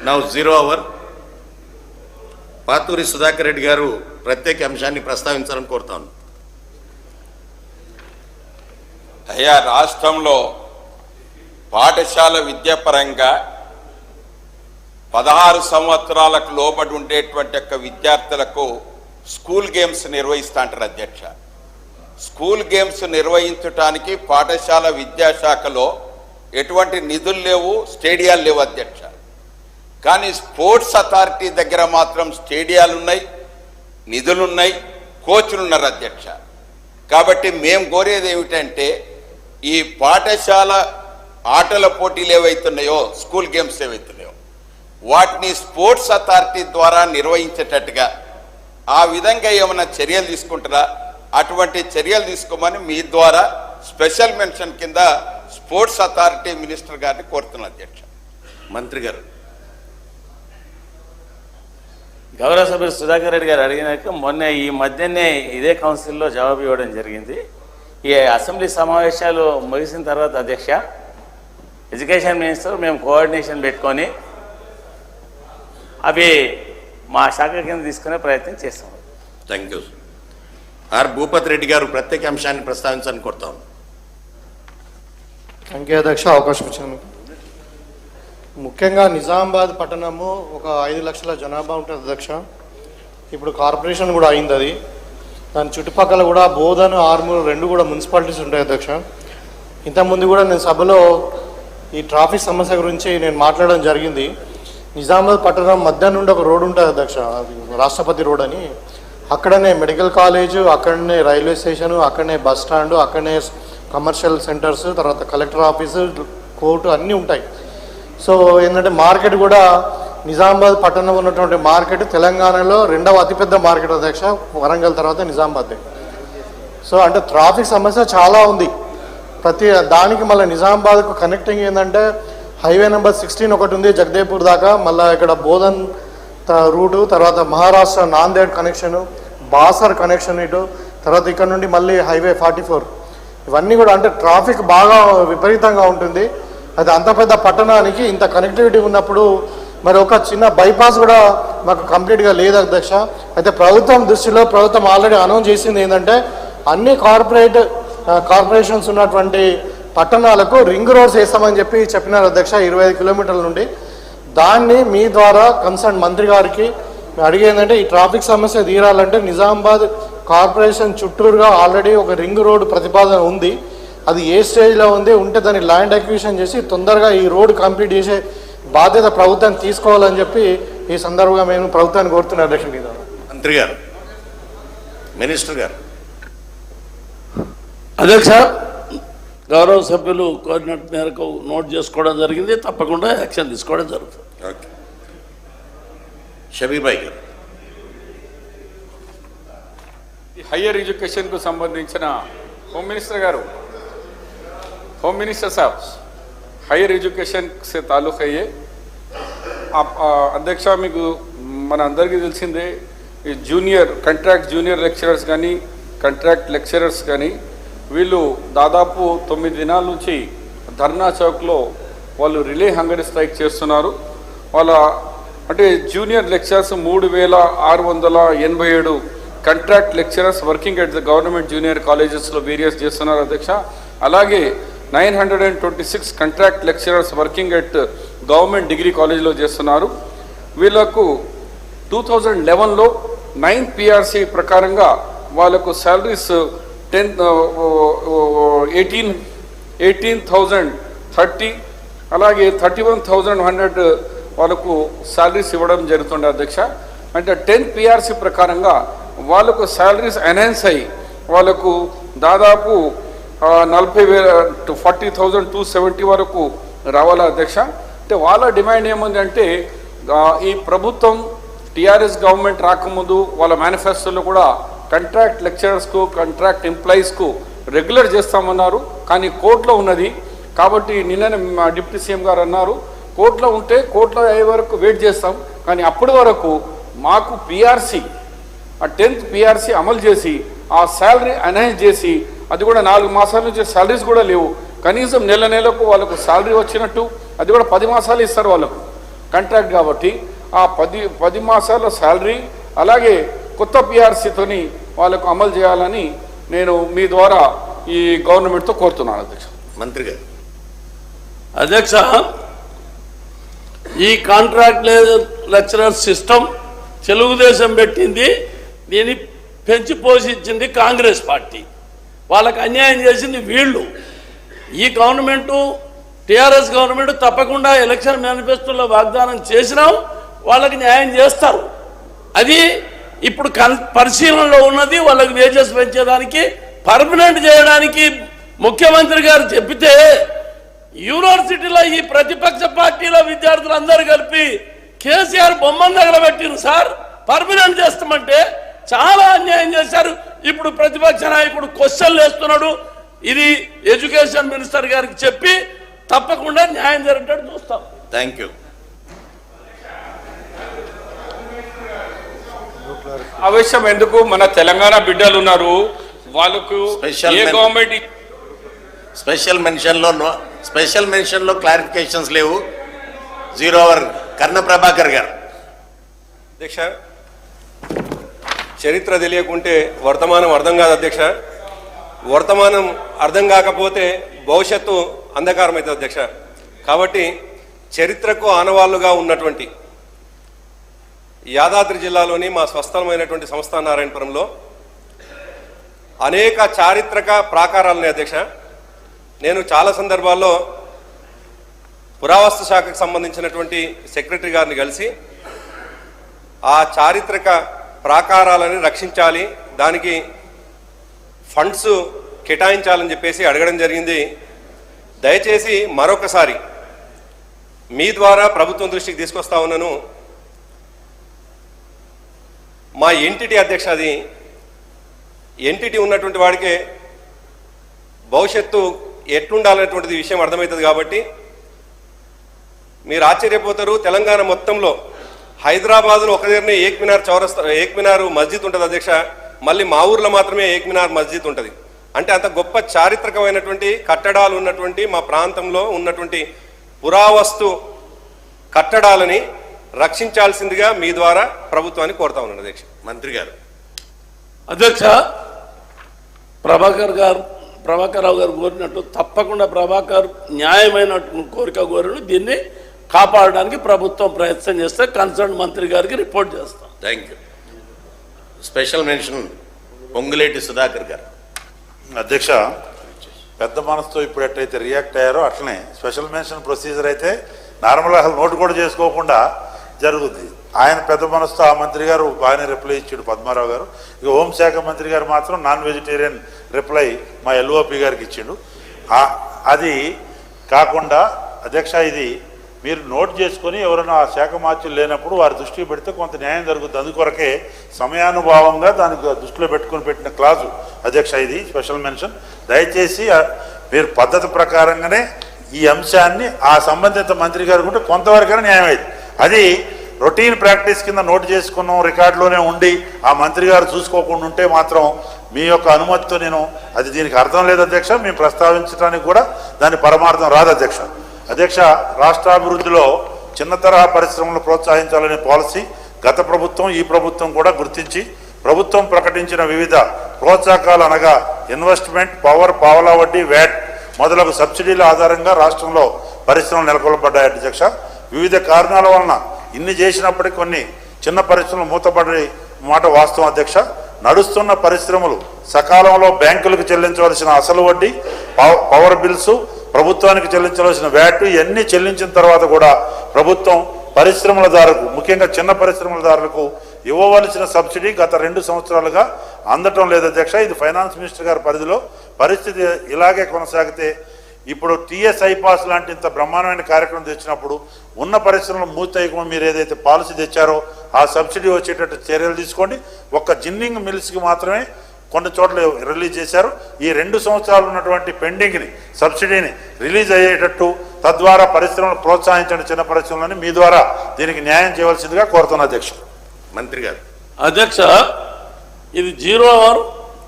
Now 0 hour. Pathuri Sudhakar Reddy గారు ప్రత్యేక అంశాన్ని ప్రస్తావించాలని కోరుతాను. అయ్యా, రాష్ట్రంలో పాఠశాల విద్యాపరంగా 16 సంవత్సరాలకు లోబడి ఉండేటువంటి యొక్క విద్యార్థులకు స్కూల్ గేమ్స్ నిర్వహిస్తా అంటారు అధ్యక్ష. స్కూల్ గేమ్స్ నిర్వహించడానికి పాఠశాల విద్యాశాఖలో ఎటువంటి నిధులు లేవు, స్టేడియాలు లేవు అధ్యక్ష. కానీ స్పోర్ట్స్ అథారిటీ దగ్గర మాత్రం స్టేడియాలు ఉన్నాయి, నిధులున్నాయి, కోచ్లు ఉన్నారు అధ్యక్ష. కాబట్టి మేము కోరేది ఏమిటంటే ఈ పాఠశాల ఆటల పోటీలు ఏవైతున్నాయో, స్కూల్ గేమ్స్ ఏవైతున్నాయో వాటిని స్పోర్ట్స్ అథారిటీ ద్వారా నిర్వహించేటట్టుగా ఆ విధంగా ఏమైనా చర్యలు తీసుకుంటారా? అటువంటి చర్యలు తీసుకోమని మీ ద్వారా స్పెషల్ మెన్షన్ కింద స్పోర్ట్స్ అథారిటీ మినిస్టర్ గారిని కోరుతున్నా అధ్యక్ష. మంత్రి గారు. గౌరవ సభ్యులు సుధాకర్ రెడ్డి గారు అడిగినాక మొన్న ఈ మధ్యనే ఇదే కౌన్సిల్లో జవాబు ఇవ్వడం జరిగింది. ఈ అసెంబ్లీ సమావేశాలు ముగిసిన తర్వాత అధ్యక్ష, ఎడ్యుకేషన్ మినిస్టర్ మేము కోఆర్డినేషన్ పెట్టుకొని అవి మా శాఖ కింద తీసుకునే ప్రయత్నం చేస్తాం. Thank you. R Bhupathi Reddy గారు ప్రత్యేక అంశాన్ని ప్రస్తావించాలని కోరుతాం. థ్యాంక్ యూ అధ్యక్ష, అవకాశం ఇచ్చాను. ముఖ్యంగా నిజామాబాద్ పట్టణము ఒక 5 లక్షల జనాభా ఉంటుంది అధ్యక్ష. ఇప్పుడు కార్పొరేషన్ కూడా అయింది. అది దాని చుట్టుపక్కల కూడా బోధన్, ఆర్మూర్ 2 కూడా మున్సిపాలిటీస్ ఉంటాయి అధ్యక్ష. ఇంతకుముందు కూడా నేను సభలో ఈ ట్రాఫిక్ సమస్య గురించి నేను మాట్లాడడం జరిగింది. నిజామాబాద్ పట్టణం మధ్య నుండి ఒక రోడ్ ఉంటుంది అధ్యక్ష, అది రాష్ట్రపతి రోడ్ అని. అక్కడనే మెడికల్ కాలేజు, అక్కడనే రైల్వే స్టేషను, అక్కడనే బస్ స్టాండు, అక్కడనే కమర్షియల్ సెంటర్స్, తర్వాత కలెక్టర్ ఆఫీసు, కోర్టు అన్నీ ఉంటాయి. సో ఏంటంటే మార్కెట్ కూడా నిజామాబాద్ పట్టణంలో ఉన్నటువంటి మార్కెట్ తెలంగాణలో 2వ అతిపెద్ద మార్కెట్ అధ్యక్ష, వరంగల్ తర్వాత నిజామాబాద్. సో అంటే ట్రాఫిక్ సమస్య చాలా ఉంది. ప్రతి దానికి మళ్ళీ నిజామాబాద్కు కనెక్టింగ్ ఏంటంటే హైవే నెంబర్ 16 ఒకటి ఉంది జగదేపూర్ దాకా, మళ్ళీ ఇక్కడ బోధన్ రూటు, తర్వాత మహారాష్ట్ర నాందేడ్ కనెక్షను, బాసర్ కనెక్షన్ ఇటు, తర్వాత ఇక్కడ నుండి మళ్ళీ హైవే 44. ఇవన్నీ కూడా అంటే ట్రాఫిక్ బాగా విపరీతంగా ఉంటుంది. అది అంత పెద్ద పట్టణానికి ఇంత కనెక్టివిటీ ఉన్నప్పుడు మరి ఒక చిన్న బైపాస్ కూడా మాకు కంప్లీట్గా లేదు అధ్యక్ష. అయితే ప్రభుత్వం దృష్టిలో ప్రభుత్వం ఆల్రెడీ అనౌన్స్ చేసింది ఏంటంటే అన్ని కార్పొరేషన్స్ ఉన్నటువంటి పట్టణాలకు రింగ్ రోడ్స్ వేస్తామని చెప్పినారు అధ్యక్ష, 25 కిలోమీటర్ల నుండి. దాన్ని మీ ద్వారా కన్సర్న్ మంత్రి గారికి అడిగేందంటే ఈ ట్రాఫిక్ సమస్య తీరాలంటే నిజామాబాద్ కార్పొరేషన్ చుట్టూరుగా ఆల్రెడీ ఒక రింగ్ రోడ్ ప్రతిపాదన ఉంది. అది ఏ స్టేజ్లో ఉంది, ఉంటే దాన్ని ల్యాండ్ అక్విజిషన్ చేసి తొందరగా ఈ రోడ్ కంప్లీట్ చేసే బాధ్యత ప్రభుత్వాన్ని తీసుకోవాలని చెప్పి ఈ సందర్భంగా మేము ప్రభుత్వాన్ని కోరుతున్నాను అధ్యక్ష. మంత్రి గారు. మినిస్టర్ గారు. అధ్యక్ష, గౌరవ సభ్యులు కోరినట్టు మేరకు నోట్ చేసుకోవడం జరిగింది. తప్పకుండా యాక్షన్ తీసుకోవడం జరుగుతుంది. ఓకే. షబీర్ భాయ్ గారు. హయ్యర్ ఎడ్యుకేషన్కు సంబంధించిన హోమ్ మినిస్టర్ గారు, होम मिनिस्टर साहब, हायर एजुकेशन से ताल्लुक़ है ये. అధ్యక్ష, మీకు మన అందరికీ తెలిసిందే ఈ కాంట్రాక్ట్ జూనియర్ లెక్చరర్స్ కానీ కాంట్రాక్ట్ లెక్చరర్స్ కానీ వీళ్ళు దాదాపు 9 దినాల నుంచి ధర్నా చౌక్లో వాళ్ళు రిలే హంగర్ స్ట్రైక్ చేస్తున్నారు. వాళ్ళ అంటే junior lecturers 3687 contract lecturers working at the government junior కాలేజెస్లో వేరియస్ చేస్తున్నారు అధ్యక్ష. అలాగే 926 contract lecturers working at government degree కాలేజ్లో చేస్తున్నారు. వీళ్ళకు 2011లో 9 PRC ప్రకారంగా వాళ్ళకు శాలరీస్ 18,030, అలాగే 31,100 వాళ్ళకు శాలరీస్ ఇవ్వడం జరుగుతుండే అధ్యక్ష. అంటే 10 PRC ప్రకారంగా వాళ్ళకు శాలరీస్ ఎన్హాన్స్ అయ్యి వాళ్ళకు దాదాపు 40,270 వరకు రావాలా అధ్యక్ష. అంటే వాళ్ళ డిమాండ్ ఏముందంటే ఈ ప్రభుత్వం టీఆర్ఎస్ గవర్నమెంట్ రాకముందు వాళ్ళ మేనిఫెస్టోలో కూడా కాంట్రాక్ట్ లెక్చరర్స్కు కాంట్రాక్ట్ ఎంప్లాయీస్కు రెగ్యులర్ చేస్తామన్నారు. కానీ కోర్టులో ఉన్నది కాబట్టి నిన్ననే డిప్యూటీ సీఎం గారు అన్నారు కోర్టులో ఉంటే కోర్టులో అయ్యే వరకు వెయిట్ చేస్తాం, కానీ అప్పటి వరకు మాకు పిఆర్సీ ఆ 10th PRC అమలు చేసి ఆ శాలరీ ఎన్హాన్స్ చేసి, అది కూడా 4 మాసాల నుంచి శాలరీస్ కూడా లేవు, కనీసం నెలకు వాళ్ళకు శాలరీ వచ్చినట్టు, అది కూడా 10 మాసాలు ఇస్తారు వాళ్ళకు. కాంట్రాక్ట్ కాబట్టి ఆ 10 మాసాల శాలరీ అలాగే కొత్త పిఆర్సీతోని వాళ్ళకు అమలు చేయాలని నేను మీ ద్వారా ఈ గవర్నమెంట్తో కోరుతున్నాను అధ్యక్ష. మంత్రి గారు. అధ్యక్ష, ఈ కాంట్రాక్ట్ లెక్చరర్ సిస్టమ్ తెలుగుదేశం పెట్టింది, దీన్ని పెంచి పోషించింది కాంగ్రెస్ పార్టీ. వాళ్ళకి అన్యాయం చేసింది వీళ్ళు. ఈ గవర్నమెంటు టీఆర్ఎస్ గవర్నమెంట్ తప్పకుండా ఎలక్షన్ మేనిఫెస్టోలో వాగ్దానం చేసినాం, వాళ్ళకి న్యాయం చేస్తారు. అది ఇప్పుడు పరిశీలనలో ఉన్నది. వాళ్ళకి వేజెస్ పెంచేదానికి పర్మనెంట్ చేయడానికి ముఖ్యమంత్రి గారు చెప్పితే యూనివర్సిటీలో ఈ ప్రతిపక్ష పార్టీల విద్యార్థులందరూ కలిపి కేసీఆర్ బొమ్మను తగలబెట్టిరు సార్, పర్మనెంట్ చేస్తామంటే చాలా అన్యాయం చేశారు. ఇప్పుడు ప్రతిపక్ష నాయకుడు క్వశ్చన్లు వేస్తున్నాడు. ఇది ఎడ్యుకేషన్ మినిస్టర్ గారికి చెప్పి తప్పకుండా న్యాయం జరిగేటట్టు చూస్తాం. Thank you. ఆవేశం ఎందుకు? మన తెలంగాణ బిడ్డలు ఉన్నారు, వాళ్ళకు ఏ గవర్నమెంట్ స్పెషల్ మెన్షన్లో క్లారిఫికేషన్స్ లేవు. 0 అవర్ కర్ణ ప్రభాకర్ గారు. అధ్యక్ష, చరిత్ర తెలియకుంటే వర్తమానం అర్థం కాదు అధ్యక్ష. వర్తమానం అర్థం కాకపోతే భవిష్యత్తు అంధకారం అవుతుంది అధ్యక్ష. కాబట్టి చరిత్రకు ఆనవాళ్లుగా ఉన్నటువంటి యాదాద్రి జిల్లాలోని మా స్వస్థలమైనటువంటి సంస్థాన నారాయణపురంలో అనేక చారిత్రక ప్రాకారాలున్నాయి అధ్యక్ష. నేను చాలా సందర్భాల్లో పురావస్తు శాఖకు సంబంధించినటువంటి సెక్రటరీ గారిని కలిసి ఆ చారిత్రక ప్రాకారాలని రక్షించాలి, దానికి ఫండ్స్ కేటాయించాలని చెప్పేసి అడగడం జరిగింది. దయచేసి మరొకసారి మీ ద్వారా ప్రభుత్వం దృష్టికి తీసుకొస్తా ఉన్నాను. మా ఎంటిటీ అధ్యక్ష, అది ఎంటిటీ ఉన్నటువంటి వాడికే భవిష్యత్తు ఎట్లుండాలనేటువంటిది విషయం అర్థమవుతుంది. కాబట్టి మీరు ఆశ్చర్యపోతారు, తెలంగాణ మొత్తంలో హైదరాబాద్లో ఒక దగ్గరనే ఏక్మినార్ మస్జిద్ ఉంటుంది అధ్యక్ష. మళ్ళీ మా ఊర్లో మాత్రమే ఏక్మినార్ మస్జిద్ ఉంటుంది. అంటే అంత గొప్ప చారిత్రకమైనటువంటి కట్టడాలు ఉన్నటువంటి మా ప్రాంతంలో ఉన్నటువంటి పురావస్తు కట్టడాలని రక్షించాల్సిందిగా మీ ద్వారా ప్రభుత్వాన్ని కోరుతా ఉన్నాను అధ్యక్ష. మంత్రి గారు. అధ్యక్ష, ప్రభాకర్ రావు గారు కోరినట్టు తప్పకుండా ప్రభాకర్ న్యాయమైన కోరిక కోరిన దీన్ని కాపాడడానికి ప్రభుత్వం ప్రయత్నం చేస్తే కన్సర్న్ మంత్రి గారికి రిపోర్ట్ చేస్తాం. Thank you. Special mention Ponguleti Sudhakar గారు. అధ్యక్ష, పెద్ద మనసుతో ఇప్పుడు ఎట్లయితే రియాక్ట్ అయ్యారో అట్లనే స్పెషల్ మెన్షన్ ప్రొసీజర్ అయితే నార్మల్గా అసలు నోటు కూడా చేసుకోకుండా జరుగుద్ది. ఆయన పెద్ద మనసుతో ఆ మంత్రి గారు బాగానే రిప్లై ఇచ్చాడు పద్మారావు గారు. ఇక హోంశాఖ మంత్రి గారు మాత్రం నాన్ వెజిటేరియన్ రిప్లై మా ఎల్ఓపి గారికి ఇచ్చిండు. అది కాకుండా అధ్యక్ష, ఇది మీరు నోట్ చేసుకొని ఎవరైనా ఆ శాఖ మార్చులు లేనప్పుడు వారి దృష్టికి పెడితే కొంత న్యాయం జరుగుతుంది. అందుకొరకే సమయానుభావంగా దానికి దృష్టిలో పెట్టుకొని పెట్టిన క్లాజు అధ్యక్ష ఇది స్పెషల్ మెన్షన్. దయచేసి మీరు పద్ధతి ప్రకారంగానే ఈ అంశాన్ని ఆ సంబంధిత మంత్రి గారికి ఉంటే కొంతవరకైనా న్యాయం అయింది. అది రొటీన్ ప్రాక్టీస్ కింద నోట్ చేసుకున్నాం, రికార్డులోనే ఉండి ఆ మంత్రి గారు చూసుకోకుండా ఉంటే మాత్రం మీ యొక్క అనుమతితో నేను అది దీనికి అర్థం లేదు అధ్యక్ష. మేము ప్రస్తావించడానికి కూడా దాని పరమార్థం రాదు అధ్యక్ష. అధ్యక్ష, రాష్ట్రాభివృద్ధిలో చిన్న తరహా పరిశ్రమలు ప్రోత్సహించాలనే పాలసీ గత ప్రభుత్వం ఈ ప్రభుత్వం కూడా గుర్తించి ప్రభుత్వం ప్రకటించిన వివిధ ప్రోత్సాహకాలు అనగా ఇన్వెస్ట్మెంట్, పవర్, పావలా వడ్డీ, వ్యాట్ మొదలగు సబ్సిడీల ఆధారంగా రాష్ట్రంలో పరిశ్రమలు నెలకొల్పబడ్డాయి అధ్యక్ష. వివిధ కారణాల వలన ఇన్ని చేసినప్పటికీ కొన్ని చిన్న పరిశ్రమలు మూతపడే మాట వాస్తవం అధ్యక్ష. నడుస్తున్న పరిశ్రమలు సకాలంలో బ్యాంకులకు చెల్లించవలసిన అసలు వడ్డీ, పవర్ బిల్సు, ప్రభుత్వానికి చెల్లించవలసిన వ్యాట్ ఇవన్నీ చెల్లించిన తర్వాత కూడా ప్రభుత్వం పరిశ్రమలదారులకు, ముఖ్యంగా చిన్న పరిశ్రమలదారులకు ఇవ్వవలసిన సబ్సిడీ గత 2 సంవత్సరాలుగా అందటం లేదు అధ్యక్ష. ఇది ఫైనాన్స్ మినిస్టర్ గారి పరిధిలో పరిస్థితి ఇలాగే కొనసాగితే ఇప్పుడు టీఎస్ ఐపాస్ లాంటి ఇంత బ్రహ్మాండమైన కార్యక్రమం తెచ్చినప్పుడు ఉన్న పరిశ్రమలు మూతయ్యకుండా మీరు ఏదైతే పాలసీ తెచ్చారో ఆ సబ్సిడీ వచ్చేటట్టు చర్యలు తీసుకోండి. ఒక్క జిన్నింగ్ మిల్స్కి మాత్రమే కొన్ని చోట్ల రిలీజ్ చేశారు. ఈ 2 సంవత్సరాలు ఉన్నటువంటి పెండింగ్ని సబ్సిడీని రిలీజ్ అయ్యేటట్టు తద్వారా పరిశ్రమలు ప్రోత్సహించండి చిన్న పరిశ్రమలని మీ ద్వారా దీనికి న్యాయం చేయవలసిందిగా కోరుతున్నా అధ్యక్ష. మంత్రి గారు. అధ్యక్ష, ఇది 0 అవర్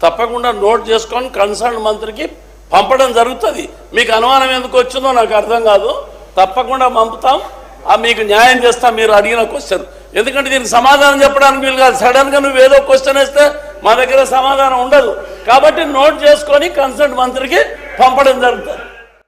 తప్పకుండా నోట్ చేసుకొని కన్సర్న్ మంత్రికి పంపడం జరుగుతుంది. మీకు అనుమానం ఎందుకు వచ్చిందో నాకు అర్థం కాదు. తప్పకుండా పంపుతాం. మీకు న్యాయం చేస్తా మీరు అడిగిన క్వశ్చన్. ఎందుకంటే దీనికి సమాధానం చెప్పడానికి వీలు కాదు. సడన్గా నువ్వు ఏదో క్వశ్చన్ వేస్తే మా దగ్గర సమాధానం ఉండదు. కాబట్టి నోట్ చేసుకొని కన్సర్న్ మంత్రికి పంపడం జరుగుతుంది.